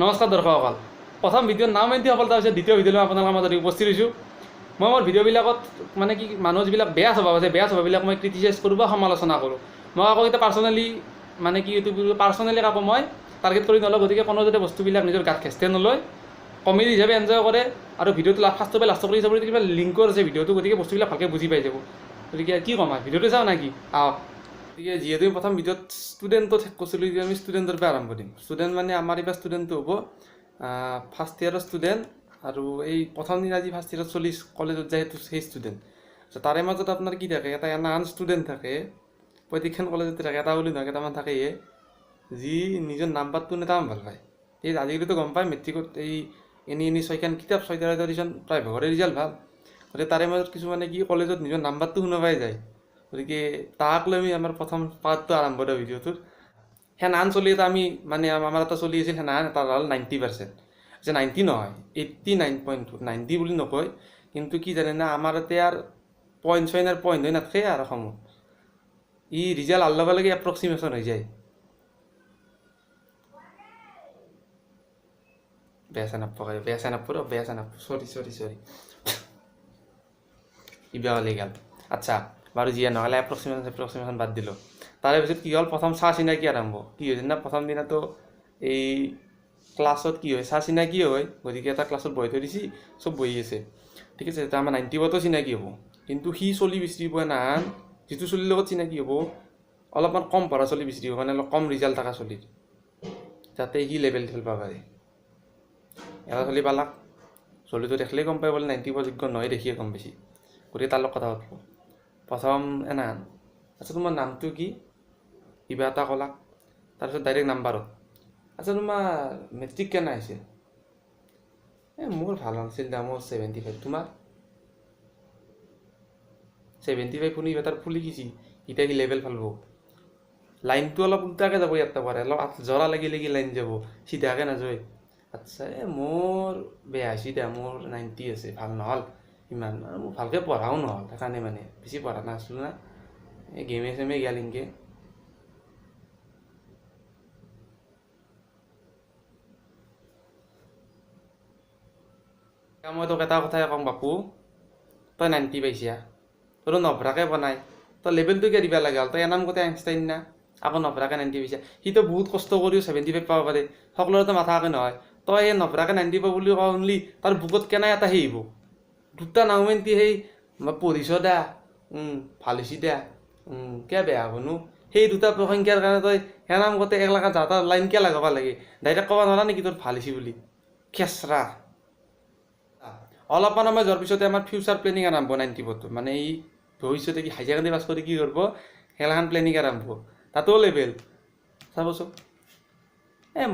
নমস্কাৰ দৰ্শকসকল, প্ৰথম ভিডিঅ'ৰ নাম এণ্টিসকল, তাৰপিছত দ্বিতীয় ভিডিঅ'লৈ আপোনালোকৰ মাজত উপস্থিত হৈছোঁ। মই মোৰ ভিডিঅ'বিলাকত মানে কি মানুহ যিবিলাক বেয়া স্বভাৱ আছে, বেয়া স্বভাৱবিলাক মই ক্ৰিটিচাইজ কৰোঁ বা সমালোচনা কৰোঁ। মই আকৌ এতিয়া পাৰ্চনেলি মানে কি এইটো পাৰ্চনেলি আকৌ মই টাৰ্গেট কৰি নলওঁ। গতিকে কোনো যাতে বস্তুবিলাক নিজৰ গাত খেচতে নলয়, কমেডি হিচাপে এনজয় কৰে আৰু ভিডিঅ'টো ফাৰ্ষ্টৰ পৰা লাষ্টৰ কৰি চাব। কিবা লিংকৰ আছে ভিডিঅ'টো, গতিকে বস্তুবিলাক ভালকৈ বুজি পাই যাব। গতিকে কি ক'ম আৰু ভিডিঅ'টো চাওঁ নেকি? গতিকে যিহেতু প্ৰথম ভিডিঅ'ত ষ্টুডেণ্টত শেষ কৰিছিলোঁ, এতিয়া আমি ষ্টুডেণ্টৰ পৰা আৰম্ভ কৰিম। ষ্টুডেণ্ট মানে আমাৰ এইবাৰ ষ্টুডেণ্টটো হ'ব ফাৰ্ষ্ট ইয়াৰৰ ষ্টুডেণ্ট, আৰু এই প্ৰথম দিনা আজি ফাৰ্ষ্ট ইয়াৰত চলি কলেজত যায় সেইটো সেই ষ্টুডেণ্ট। তাৰে মাজত আপোনাৰ কি থাকে, এটা আন ষ্টুডেণ্ট থাকে, প্ৰত্যেকখন কলেজতে থাকে, এটা বুলি নহয় কেইটামান থাকেয়ে, যি নিজৰ নাম্বাৰটো নেতামান ভাল পায়। এই আজিকালিতো গম পায় মেট্ৰিকত এই এনি 6খন কিতাপ 6টা এডিশ্যন প্ৰায়ভাগৰে ৰিজাল্ট ভাল। গতিকে তাৰে মাজত কিছুমানে কি কলেজত নিজৰ নাম্বাৰটো শুনা পাই যায়। গতিকে তাক লৈ আমি আমাৰ প্ৰথম পাৰ্টটো আৰম্ভ কৰোঁ ভিডিঅ'টোৰ। সেনাহান চলি এটা আমি মানে আমাৰ এটা চলি আছিল, সেনাহান এটা হ'ল 90%। যে 90 নহয়, 89.2, 90 বুলি নকয়, কিন্তু কি জানে না, আমাৰ ইয়াতে আৰু পইণ্ট হৈ নাথাকে আৰু অসমত। ই ৰিজাল্ট অহাৰ লগে লগে এপ্ৰক্সিমেশ্যন হৈ যায়। বেয়া চাই নাপাব, চৰি কিবা হ'লে গ'ল। আচ্ছা বাৰু যিয়ে নহ'লে এপ্ৰক্সিমেশ্যন বাদ দিলোঁ। তাৰে পিছত কি হ'ল, প্ৰথম চাহ চিনাকি আৰম্ভ। কি হৈছে না, প্ৰথম দিনাতো এই ক্লাছত কি হয়, চাহ চিনাকি হয়। গতিকে এটা ক্লাছত বহি থৈ দিছে, চব বহি আছে, ঠিক আছে। এতিয়া আমাৰ 90% চিনাকি হ'ব, কিন্তু সি চলি বিচাৰি পোৱা নাই। যিটো চলিৰ লগত চিনাকি হ'ব, অলপমান কম পঢ়া চলি বিচাৰি হ'ব, মানে অলপ কম ৰিজাল্ট থকা চলিৰ, যাতে সি লেভেল খেলিব পাৰে। এটা চলি পালাক, চলিটো দেখিলেই গম পাই বোলে 90% যোগ্য নহয়, দেখিয়ে গম পাইছি। গতিকে তাৰ লগত কথা পাতব প্ৰথম এনাহান। আচ্ছা তোমাৰ নামটো কি, কিবা এটা ক'লাক। তাৰপিছত ডাইৰেক্ট নাম্বাৰত, আচ্ছা তোমাৰ মেট্ৰিক কেনে আহিছিল? মোৰ ভাল নাছিল দা, মোৰ 75। তোমাৰ 75 শুনি তাৰ ফুলি গেছি, এতিয়া কি লেভেল ফালব। লাইনটো অলপ উল্টাকৈ যাব, ইয়াত পাৰে অলপ জৰা লাগি লাগি লাইন যাব, চিধাকৈ নাযায়। আচ্ছা মোৰ বেয়া হৈছে দিয়া, মোৰ 90 আছে, ভাল নহ'ল ইমান, মোৰ ভালকৈ পঢ়াও নহ'ল, সেইকাৰণে মানে বেছি পঢ়া নাছিলোঁ না, এই গেমে চেমে গেল এনেকৈ। মই তোক এটা কথাই ক'ম বাপু, তই 90 পাইছা, তোৰ নভৰাকৈ বনাই, তই লেভেলটো কিয় দিব লগা হ'ল? তই এনাম গোটেই আইনষ্টাইন না, আকৌ নভৰাকৈ 90 পাইছা। সিটো বহুত কষ্ট কৰিও 75 পাব পাৰে, সকলোৰে মাথাকে নহয়। তই এই নভৰাকৈ 90 পাব বুলি কওঁ শুনলি, তাৰ বুকত কেনে এটা সেই আহিব, দুটা নাওমেণ্টি সেই পঢ়িছ দা, ভাল হৈছে দা, কিয় বেয়া হ'বনো। সেই দুটা প্ৰসংখ্যাৰ কাৰণে তই সেনাম গোটেই 1 লাখ যাতা লাইন কিয় লগাব লাগে? ডাইৰেক্ট ক'ব নোৱাৰা নেকি তোৰ ভাল হৈছে বুলি? খেচৰা। অলপমান সময় যোৱাৰ পিছতে আমাৰ ফিউচাৰ প্লেনিং আৰম্ভ 90%, মানে এই ভৱিষ্যতে কি হাই ছেকেণ্ডেৰী পাছ কৰি কি কৰিব, সেইগিলাখান প্লেনিং আৰম্ভ। তাতো লেভেল চাবচোন।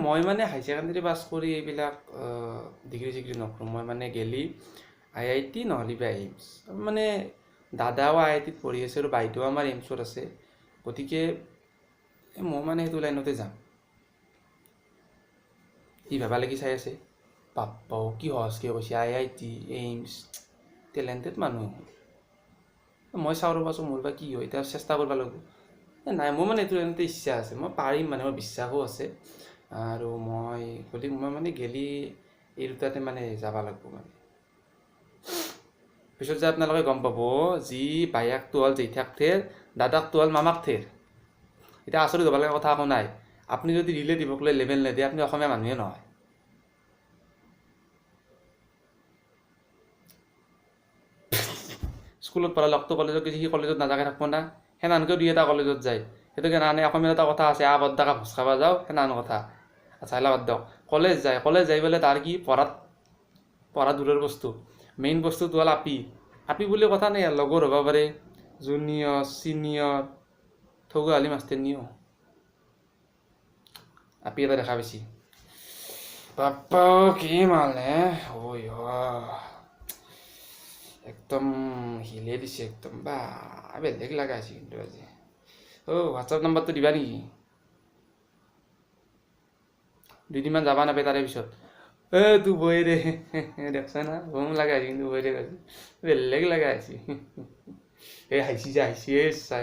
মই মানে হাই ছেকেণ্ডেৰী পাছ কৰি এইবিলাক ডিগ্ৰী চিগ্ৰী নকৰোঁ। মই মানে গেলি IIT নহ'লে বা এইমছ, মানে দাদাও IITত পঢ়ি আছে আৰু বাইদেউ আমাৰ এইমছত আছে। গতিকে মই মানে সেইটো লাইনতে যাম। ই ভাবা লাগি চাই আছে, বাপ্পাও কি সহজকৈ কৈছে, IIT এইমছ, টেলেণ্টেড মানুহ। মই চাওঁ ৰ'বাচোন মোৰ বা কি হয়, এতিয়া চেষ্টা কৰিব লাগিব। নাই মোৰ মানে এইটো লাইনতে ইচ্ছা আছে, মই পাৰিম মানে, মোৰ বিশ্বাসো আছে। আৰু মই মানে গেলি এই দুটাতে মানে যাব লাগিব মানে। পিছত যে আপোনালোকে গম পাব, যি বায়েকটো হ'ল জেঠাক ঠেৰ, দাদাকটো হ'ল মামাক ঠেৰ। এতিয়া আচৰিত হ'ব লগা কথা একো নাই। আপুনি যদি ৰিলেটিভক লৈ লেভেল নিদিয়ে, আপুনি অসমীয়া মানুহে নহয়। স্কুলত পঢ়া লগটো কলেজত গৈছে, সি কলেজত নাযাকে থাকিব না, সেনানকেও দুই এটা কলেজত যায়। সেইটোকে নানে অসমীয়াত এটা কথা আছে, আবদ্দাকা ভোজ খাব যাওঁ, সেনান কথা। আচ্ছা হেলা বাদ দিয়ক, কলেজ যায় বোলে তাৰ কি পঢ়া দূৰৰ বস্তু, মেইন বস্তুটো হ'ল আপি বুলি কথা নাই, লগৰ হ'ব পাৰে, জুনিয়ৰ ছিনিয়ৰ, ঠগোহালি মাষ্টাৰনিও আপি এটা দেখা পাইছি। বাপ্পা কি মাল হে, একদম হিলে দিছে একদম, বা বেলেগ লগা আছে কিন্তু আজি। হোৱাটছআপ নাম্বাৰটো দিবা নেকি? দুদিনমান যাবা নাপায় তাৰে পিছত, তোৰ বৈ দে দেখছা না, বম লগা আছে কিন্তু বৈ দে কৈছে, বেলেগ লগা আছে। হাইছি চাই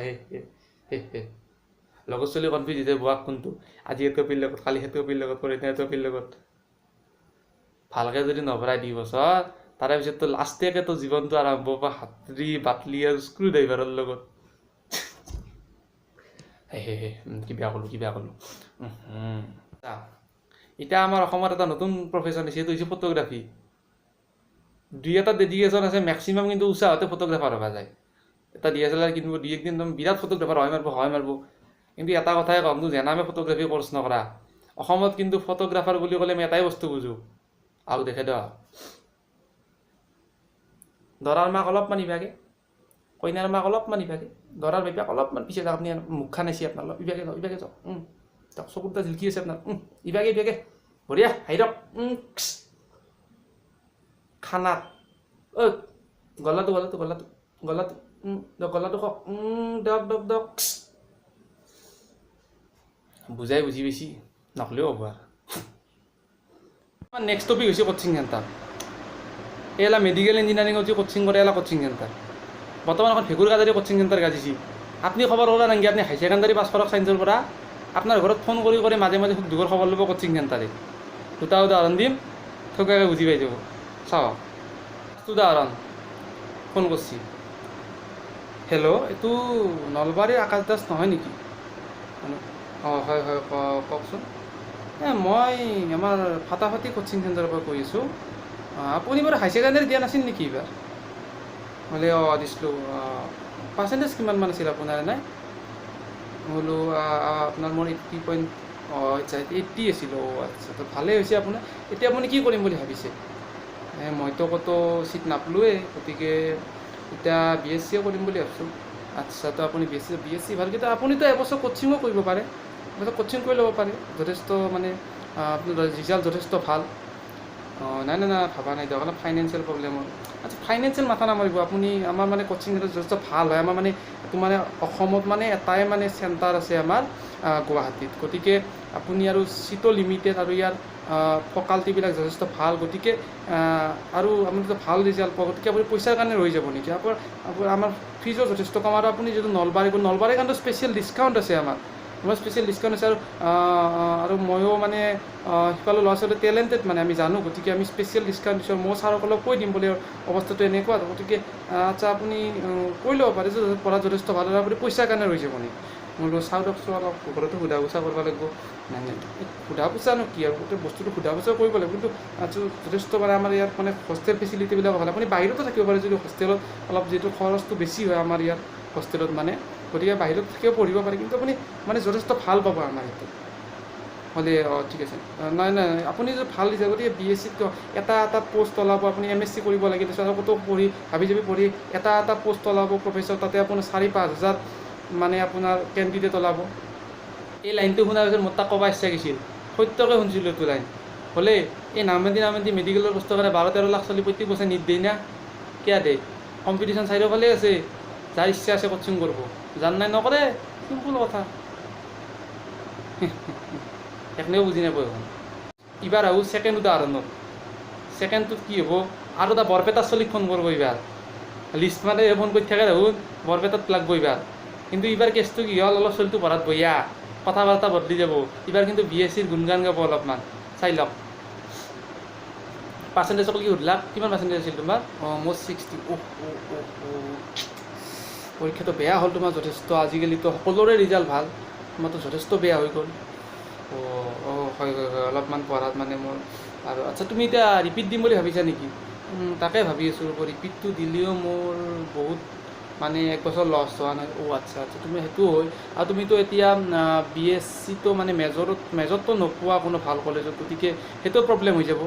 লগত চলি কনফিউজ হৈছে, বুৱাক কোনটো, আজি সেইটো পিৰ লগত, কালি সেইটো পিৰ লগত, পৰহিদিনা সেইটো পিৰ লগত। ভালকৈ যদি নভৰাই 2 বছৰ তাৰে পিছততো লাষ্টেকেতো জীৱনটো আৰম্ভ হ'ব হাতৰি বাটলি আৰু স্ক্ৰু ড্ৰাইভাৰৰ লগত। কি বেয়া ক'লোঁ। এতিয়া আমাৰ অসমত এটা নতুন প্ৰফেশ্যন আছে, সেইটো হৈছে ফটোগ্ৰাফী। 2-এটা ডেডিকেশ্যন আছে, মেক্সিমাম কিন্তু উৎসাহতে ফটোগ্ৰাফাৰ হ'ব যায়। এটা DSLR কিনিব, 2-1 দিন বিৰাট ফটোগ্ৰাফাৰ হয় মাৰিব। কিন্তু এটা কথাই কওঁ, যেনামে ফটোগ্ৰাফী কোৰ্চ নকৰা, অসমত কিন্তু ফটোগ্ৰাফাৰ বুলি ক'লে আমি এটাই বস্তু বুজোঁ, আও দেখে দিয়ক দৰাৰ মাক অলপমান ইভাগে, কইনাৰ মাক অলপমান ইভাগে, দৰাৰ বেপাক অলপমান পিছে যাওক, আপুনি মুখখন আছি আপোনাৰ অলপ ইভাগে যাওক যাওক, চকুৰ এটা জিলকি আছে আপোনাৰ, ইভাগে বঢ়িয়া হাঁহি দিয়ক। খানাত গলাটো কওক, দিয়ক বুজাই বুজি বেছি নকলেও হ'ব। আৰু নেক্সট টপিক হৈছে কোচিং চেণ্টাৰ। এইলা মেডিকেল ইঞ্জিনিয়াৰিঙত যে কোচিং কৰে, এলা কোচিং চেণ্টাৰ বৰ্তমান এখন ভেকুৰগাজাৰী কোচিং চেণ্টাৰ গাজিছি। আপুনি খবৰ কৰা নাংগে, আপুনি হাই ছেকেণ্ডাৰী পাছ কৰক ছায়েন্সৰ পৰা, আপোনাৰ ঘৰত ফোন কৰি মাজে সুখ দুখৰ খবৰ ল'ব কোচিং চেণ্টাৰে। 2টা উদাহৰণ দিম, থকাকৈ বুজি পাই যাব। চাওক, উদাহৰণ ফোন কৰিছি, হেল্ল', এইটো নলবাৰীৰ আকাশ দাস নহয় নেকি? হয় কওকচোন। মই আমাৰ ফাটাফাটি কোচিং চেণ্টাৰৰ পৰা কৈ আছোঁ। আপুনি বাৰু হাই ছেকেণ্ডাৰী দিয়া নাছিল নেকি এইবাৰ? বোলে দিছিলোঁ। পাৰ্চেণ্টেজ কিমানমান আছিল আপোনাৰ? নাই বোলো আপোনাৰ মোৰ 80 আছিল। আচ্ছা, তো ভালেই হৈছে আপোনাৰ। এতিয়া আপুনি কি কৰিম বুলি ভাবিছে? মইতো ক'তো চিট নাপালোৱেই, গতিকে এতিয়া BSc কৰিম বুলি ভাবিছোঁ। আচ্ছা, তো আপুনি BSc ভালকৈ, আপুনিতো এবছৰ কোচিঙো কৰিব পাৰে, কোচিং কৰি ল'ব পাৰে, যথেষ্ট মানে আপোনাৰ ৰিজাল্ট যথেষ্ট ভাল। নাই ভাবা নাই দিয়ক, অলপ ফাইনেন্সিয়েল প্ৰব্লেম হ'ল। আচ্ছা, ফাইনেন্সিয়েল মাথা নামাৰিব আপুনি, আমাৰ মানে কোচিং চেণ্টাৰ যথেষ্ট ভাল হয়। আমাৰ মানে এইটো মানে অসমত মানে এটাই মানে চেণ্টাৰ আছে আমাৰ গুৱাহাটীত, গতিকে আপুনি আৰু চিটো লিমিটেড, আৰু ইয়াৰ ফেকাল্টিবিলাক যথেষ্ট ভাল, গতিকে আৰু আপুনি যদি ভাল ৰিজাল্ট পাব, গতিকে আপুনি পইচাৰ কাৰণে ৰৈ যাব নেকি? আমাৰ ফিজো যথেষ্ট কম, আৰু আপুনি যদি নলবাৰীৰ কাৰণেতো স্পেচিয়েল ডিছকাউণ্ট আছে আমাৰ স্পেচিয়েল ডিছকাউণ্ট আছে। আৰু ময়ো মানে সিফালে ল'ৰা ছোৱালী টেলেণ্টেড মানে আমি জানো, গতিকে আমি স্পেচিয়েল ডিছকাউণ্ট দিছোঁ। মই ছাৰক অলপ কৈ দিম বুলি, অৱস্থাটো এনেকুৱা, গতিকে আচ্ছা আপুনি কৈ ল'ব পাৰে যে পঢ়াত যথেষ্ট ভাল, আৰু আপুনি পইচাৰ কাৰণে ৰৈ যাব নেকি? মই বোলো চাওঁ দিয়কচোন, অলপ ঘৰতো সোধা পোছা কৰিব লাগিব। নাই সোধা পোছানো কি আৰু, গোটেই বস্তুটো সোধা পোছা কৰিব লাগিব, কিন্তু যথেষ্ট মানে আমাৰ ইয়াত মানে হোষ্টেল ফেচিলিটিবিলাক ভাল। আপুনি বাহিৰতো থাকিব পাৰে, যদি হোষ্টেলত অলপ যিহেতু খৰচটো বেছি হয় আমাৰ ইয়াত হোষ্টেলত মানে, গতিকে বাহিৰত থাকিও পঢ়িব পাৰে, কিন্তু আপুনি মানে যথেষ্ট ভাল পাব আমাৰ ইয়াতে হ'লে। ঠিক আছে, নাই আপুনি যদি ভাল দিছে, গতিকে BSc এটা পষ্ট ওলাব, আপুনি MSc কৰিব লাগে, তাৰপিছত ক'তো পঢ়ি এটা পষ্ট ওলাব প্ৰফেচৰ, তাতে আপোনাৰ 4-5 হাজাৰ মানে আপোনাৰ কেণ্ডিডেট ওলাব। এই লাইনটো শুনাৰ পিছত মোৰ তাক ক'ব ইচ্ছা গৈছিল, সত্যকৈ শুনিছিলোঁ এইটো লাইন। হ'লে এই নামেদি মেডিকেলৰ বস্তু কাৰণে 12-13 লাখ ছোৱালী প্ৰত্যেক বছৰে নিট দেই না, কিয় দে? কম্পিটিশ্যন চাৰিওফালে আছে, যাৰ ইচ্ছা আছে কোচিং কৰিব, যাৰ নাই নকৰে, চিম্পুল কথা। একনেও বুজি নাপায় এখন। এইবাৰ আহোঁ ছেকেণ্ড উদাহৰণত। ছেকেণ্ডটোত কি হ'ব, আৰু এটা বৰপেটাৰ ছোৱালীক ফোন কৰিব এইবাৰ, লিষ্ট মানে ফোন কৰি থাকে দেখোন, বৰপেটাত লাগব এইবাৰ। কিন্তু এইবাৰ কেছটো কি হ'ল, অলপ ছোৱালীটো পঢ়াত বঢ়িয়া, কথা বাৰ্তা বদলি যাব। এইবাৰ কিন্তু BScৰ গুণগান গাব অলপমান, চাই লওক। পাৰ্চেণ্টেজ অকল কি সুধিলাক, কিমান পাৰ্চেণ্টেজ আছিল তোমাৰ? মোৰ 60। পৰীক্ষাটো বেয়া হ'ল তোমাৰ যথেষ্ট। আজিকালিতো সকলোৰে ৰিজাল্ট ভাল, তোমাৰতো যথেষ্ট বেয়া হৈ গ'ল। হয় অলপমান পঢ়াত মানে মোৰ আৰু। আচ্ছা, তুমি এতিয়া ৰিপিট দিম বুলি ভাবিছা নেকি? তাকে ভাবি আছোঁ, ৰিপিটটো দিলেও মোৰ বহুত মানে 1 বছৰ লছ হোৱা নাই। আচ্ছা, তুমি সেইটো হয়। আৰু তুমিতো এতিয়া BScটো মানে মেজৰটো নোপোৱা কোনো ভাল কলেজত, গতিকে সেইটো প্ৰব্লেম হৈ যাব।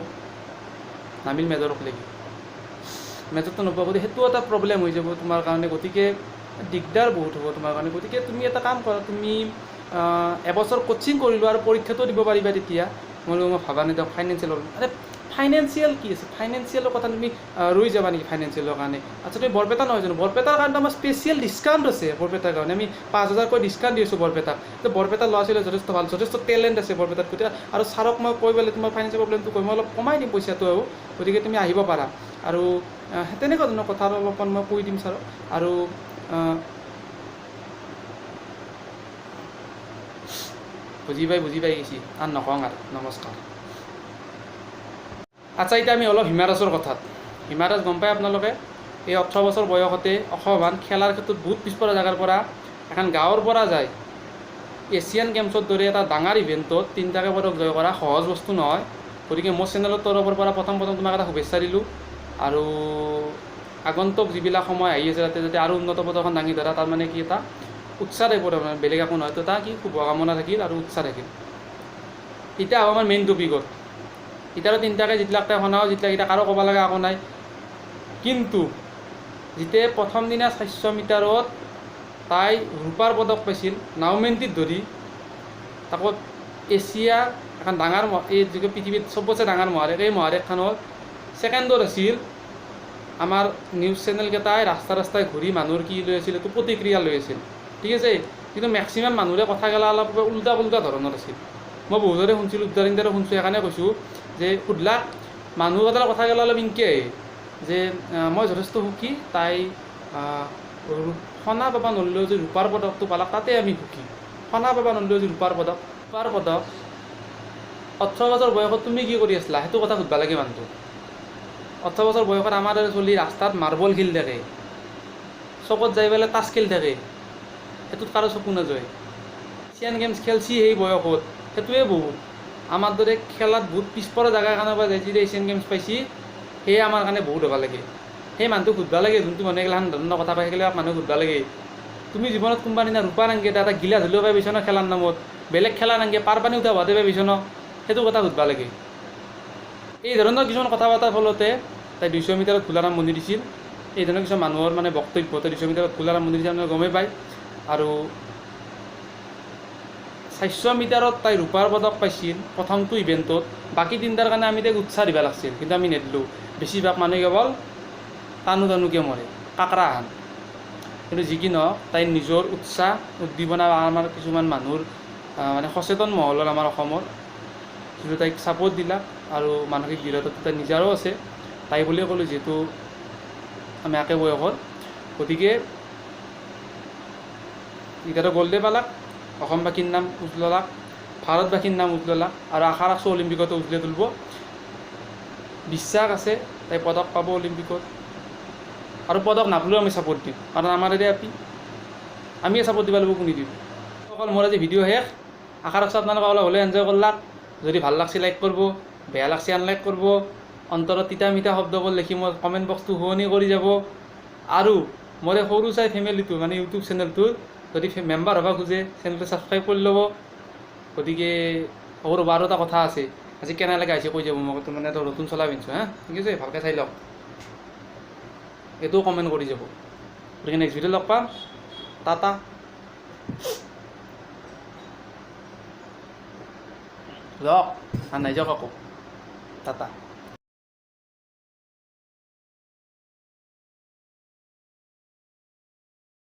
নামিল মেজৰক লাগি মেজৰটো নোপোৱা, গতিকে সেইটো এটা প্ৰব্লেম হৈ যাব তোমাৰ কাৰণে, গতিকে দিগদাৰ বহুত হ'ব তোমাৰ কাৰণে। গতিকে তুমি এটা কাম কৰা, তুমি এবছৰ কোচিং কৰিলোঁ আৰু পৰীক্ষাটো দিব পাৰিবা তেতিয়া। মই ভাবা নাই দিয়ক ফাইনেন্সিয়েলৰ। ফাইনেন্সিয়েল কি আছে, ফাইনেন্সিয়েলৰ কথা তুমি ৰৈ যাবা নেকি ফাইনেন্সিয়েলৰ কাৰণে? আচ্ছা, তুমি বৰপেটা নহয় জানো? বৰপেটাৰ কাৰণে আমাৰ স্পেচিয়েল ডিছকাউণ্ট আছে। বৰপেটাৰ কাৰণে আমি 5,000কৈ ডিছকাউণ্ট দি আছোঁ বৰপেটাক। বৰপেটাৰ ল'ৰা ছোৱালী যথেষ্ট ভাল, যথেষ্ট টেলেণ্ট আছে বৰপেটাত। গতিকে আৰু ছাৰক মই কৈ পেলাই তোমাৰ ফাইনেন্সিয়েল প্ৰব্লেমটো কৈ মই অলপ কমাই দিম পইচাটো, আৰু গতিকে তুমি আহিব পাৰা। আৰু তেনেকুৱা ধৰণৰ কথা অলপমান মই কৈ দিম ছাৰক। আৰু বুজি পাই গৈছি, আৰু নকওঁ আৰু। নমস্কাৰ। আচ্ছা, এতিয়া আমি অলপ হিমা দাসৰ কথাত। হিমা দাস গম পায় আপোনালোকে, এই 18 বছৰ বয়সতে অসমান খেলাৰ ক্ষেত্ৰত বহুত পিছপৰা জেগাৰ পৰা এখন গাঁৱৰ পৰা যায় এছিয়ান গেমছৰ দৰে এটা ডাঙৰ ইভেণ্টত 3টাকৈ পদক জয় কৰা সহজ বস্তু নহয়। গতিকে মোৰ চেনেলৰ তৰফৰ পৰা প্ৰথম তোমাক এটা শুভেচ্ছা দিলোঁ, আৰু আগন্তুক যিবিলাক সময় আহি আছে যাতে আৰু উন্নত প্ৰদৰ্শন দাঙি ধৰা, তাৰ মানে কি এটা উৎসাহ টাইপৰ, বেলেগ একো নহয়, তো এটা কি শুভকামনা থাকিল আৰু উৎসাহ থাকিল। এতিয়া আহোঁ আমাৰ মেইন টপিকত। এতিয়া 3টাকৈ যিবিলাক তাই শুনাওঁ, যিবিলাক এতিয়া কাৰো ক'ব লগা একো নাই। কিন্তু যেতিয়া প্ৰথম দিনা 400 মিটাৰত তাই ৰূপাৰ পদক পাইছিল, নাওমেন্তিত ধৰি, তাকো এছিয়া এখন ডাঙৰ এই যিটো পৃথিৱীত চবতছে ডাঙৰ মহাদেশ, এই মহাদেশখনত ছেকেণ্ডত আছিল। আমাৰ নিউজ চেনেলকেইটাই ৰাস্তাই ঘূৰি মানুহৰ কি লৈ আছিল, এইটো প্ৰতিক্ৰিয়া লৈ আছিল, ঠিক আছে। কিন্তু মেক্সিমাম মানুহৰে কথাগেলা অলপ উল্টা ধৰণৰ আছিল। মই বহুতৰে শুনিছিলোঁ, উদ্ধাৰিন্দৰে শুনিছোঁ, সেইকাৰণে কৈছোঁ যে সুধলাক মানুহকেইটাৰ কথাগেলা অলপ ইনকৈ আহে যে মই যথেষ্ট সুখী, তাই সোণা পাবা নললেও যে ৰূপাৰ পদকটো পালাক, তাতে আমি সুখী। সোণা পাবা নললেও যে ৰূপাৰ পদক 18 বছৰ বয়সত তুমি কি কৰি আছিলা, সেইটো কথা সুধিব লাগে মানুহটো। 18 বছৰ বয়সত আমাৰ দৰে চলি ৰাস্তাত মাৰ্বল খেলি থাকে, চকত যাই পেলাই তাছ খেলি থাকে, সেইটোত কাৰো চকু নাযায়। এছিয়ান গেমছ খেলছি সেই বয়সত, সেইটোৱে বহুত। আমাৰ দৰে খেলাত বহুত পিছপৰা জেগা কাৰণে পৰা যায়, যেতিয়া এছিয়ান গেমছ পাইছি, সেয়ে আমাৰ কাৰণে বহুত হ'ব লাগে। সেই মানুহটোক সুধিব লাগে, যোনটো মানুহে এইগিলাখান ধৰণৰ কথা কয়, সেইগিলাক মানুহক সুধিব লাগে, তুমি জীৱনত কোনোবা দিনা ৰূপা নাংগে এটা গিলাচ হ'লেও পাই পাইছ ন খেলাৰ নামত, বেলেগ খেলা নাংগে পাৰ পানী উঠা হোৱাতে পাই পাইছ ন, সেইটো কথা সুধিব লাগে। এই ধৰণৰ কিছুমান কথা পতাৰ ফলতে তাই 200 মিটাৰত ভুল আৰম্ভণি দিছিল। এই ধৰণৰ কিছুমান মানুহৰ মানে বক্তব্য, 200 মিটাৰত ভুল আৰম্ভণি দিছিল, মানে গমেই পায়। আৰু 400 মিটাৰত তাই ৰূপাৰ পদক পাইছিল প্ৰথমটো ইভেণ্টত। বাকী 3টাৰ কাৰণে আমি তাইক উৎসাহ দিব লাগিছিল, কিন্তু আমি নিদিলোঁ। বেছিভাগ মানুহে কেৱল টানুকে মৰে, কাকৰাহান। কিন্তু যি কি নহওক, তাইৰ নিজৰ উৎসাহ উদ্দীপনা, আমাৰ কিছুমান মানুহৰ মানে সচেতন মহলৰ আমাৰ অসমৰ, যিটো তাইক ছাপোৰ্ট দিলা, আৰু মানসিক দৃঢ়তাটো তাই নিজৰো আছে। তাই বুলিয়ে ক'লোঁ, যিহেতু আমি একে বয়সৰ। গতিকে এতিয়াতো গ'ল্ডে পালাক, অসমবাসীৰ নাম উজ্বলাক, ভাৰতবাসীৰ নাম উজ্বলাক, আৰু আশা ৰাখছোঁ অলিম্পিকতো উজ্বলাই তুলিব। বিশ্বাস আছে তাই পদক পাব অলিম্পিকত, আৰু পদক নাপালেও আমি ছাপোৰ্ট দিম, কাৰণ আমাৰ এতিয়া আমিয়ে ছাপোৰ্ট দিব লাগিব, কোনে দিব। অকল মোৰ আজি ভিডিঅ' শেষ। আশা ৰাখছোঁ আপোনালোকে অলপ হ'লেও এনজয় কৰলাক। যদি ভাল লাগছে লাইক কৰিব, বেয়া লাগছে আনলাইক কৰিব, অন্তৰত তিতা মিঠা শব্দবোৰ লিখি মোৰ কমেণ্ট বক্সটো শুৱনি কৰি যাব। আৰু মোৰ এই সৰু চাই ফেমিলিটো, মানে ইউটিউব চেনেলটোৰ যদি মেম্বাৰ হ'ব খোজে, চেনেলটো ছাবস্ক্ৰাইব কৰি ল'ব। গতিকে সৰু আৰু এটা কথা আছে, আজি কেনেকৈ আহিছে কৈ যাব মোক, মানে এটা নতুন চলা পিন্ধিছোঁ, হা, ঠিক আছে, ভালকৈ চাই লওক, এইটোও কমেণ্ট কৰি যাব। গতিকে নেক্সট ভিডিঅ' লগ পাম, টাটা। যাওক, নাই যাওক আকৌ, টাটা।